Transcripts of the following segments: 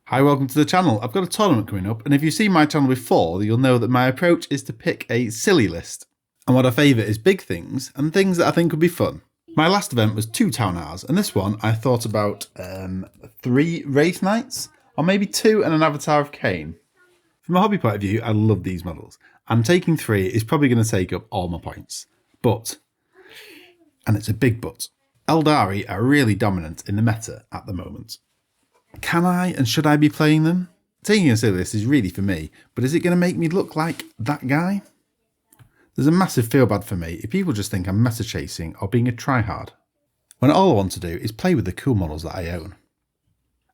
Hi, welcome to the channel. I've got a tournament coming up, and if you've seen my channel before, you'll know that my approach is to pick a silly list. And what I favour is big things, and things that I think could be fun. My last event was 2 Town Hours, and this one I thought about 3 Wraith Knights, or maybe 2 and an Avatar of Cain. From a hobby point of view, I love these models, and taking 3 is probably going to take up all my points. But, and it's a big but, Aeldari are really dominant in the meta at the moment. Can I and should I be playing them? Taking a silly list is really for me, but is it going to make me look like that guy? There's a massive feel bad for me if people just think I'm meta chasing or being a tryhard, when all I want to do is play with the cool models that I own.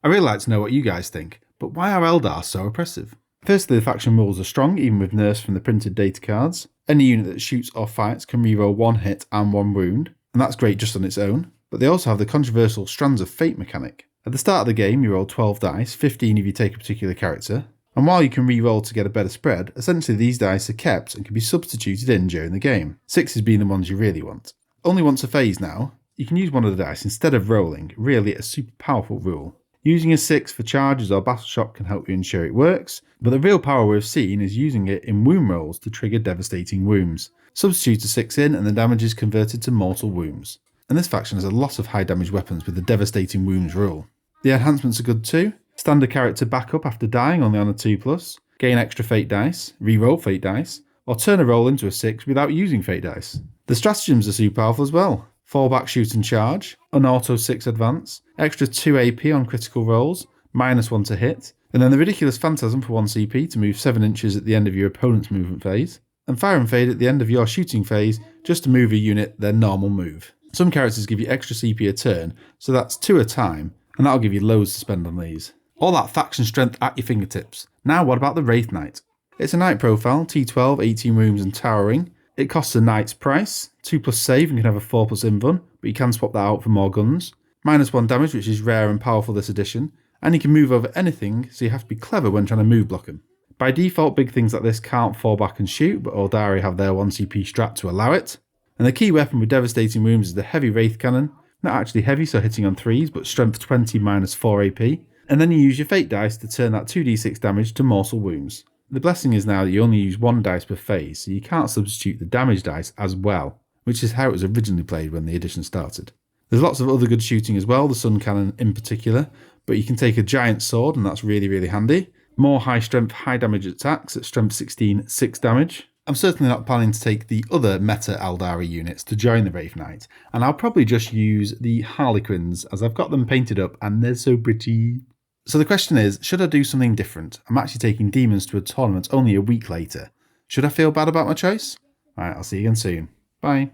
I really like to know what you guys think, but why are Eldar so oppressive? Firstly, the faction rules are strong, even with nerfs from the printed data cards. Any unit that shoots or fights can reroll 1 hit and 1 wound, and that's great just on its own, but they also have the controversial Strands of Fate mechanic. At the start of the game, you roll 12 dice, 15 if you take a particular character, and while you can re-roll to get a better spread, essentially these dice are kept and can be substituted in during the game, 6s being the ones you really want. Only once a phase now, you can use one of the dice instead of rolling, really a super powerful rule. Using a 6 for charges or battle shock can help you ensure it works, but the real power we've seen is using it in wound rolls to trigger devastating wounds. Substitute a 6 in and the damage is converted to mortal wounds. And this faction has a lot of high damage weapons with the devastating wounds rule. The enhancements are good too. Standard character backup after dying only on a 2+, gain extra fate dice, re-roll fate dice, or turn a roll into a 6 without using fate dice. The stratagems are super powerful as well. Fallback shoot and charge, unauto 6 advance, extra 2 AP on critical rolls, -1 to hit, and then the ridiculous phantasm for 1 CP to move 7 inches at the end of your opponent's movement phase, and fire and fade at the end of your shooting phase just to move a unit their normal move. Some characters give you extra CP a turn, so that's 2 a time, and that'll give you loads to spend on these. All that faction strength at your fingertips. Now what about the Wraith Knight? It's a knight profile, T12, 18 wounds and towering. It costs a knight's price, 2+ save and can have a 4+ invuln, but you can swap that out for more guns. -1 damage, which is rare and powerful this edition, and you can move over anything, so you have to be clever when trying to move block them. By default, big things like this can't fall back and shoot, but Aeldari have their 1 CP strat to allow it. And the key weapon with devastating wounds is the heavy Wraith Cannon. Not actually heavy, so hitting on 3s, but strength 20 -4 AP. And then you use your fate dice to turn that 2d6 damage to mortal wounds. The blessing is now that you only use 1 dice per phase, so you can't substitute the damage dice as well, which is how it was originally played when the edition started. There's lots of other good shooting as well, the Sun Cannon in particular, but you can take a giant sword and that's really, really handy. More high strength, high damage attacks at strength 16, 6 damage. I'm certainly not planning to take the other meta Aeldari units to join the Wraith Knight, and I'll probably just use the Harlequins as I've got them painted up and they're so pretty. So the question is, should I do something different? I'm actually taking demons to a tournament only a week later. Should I feel bad about my choice? Alright, I'll see you again soon. Bye.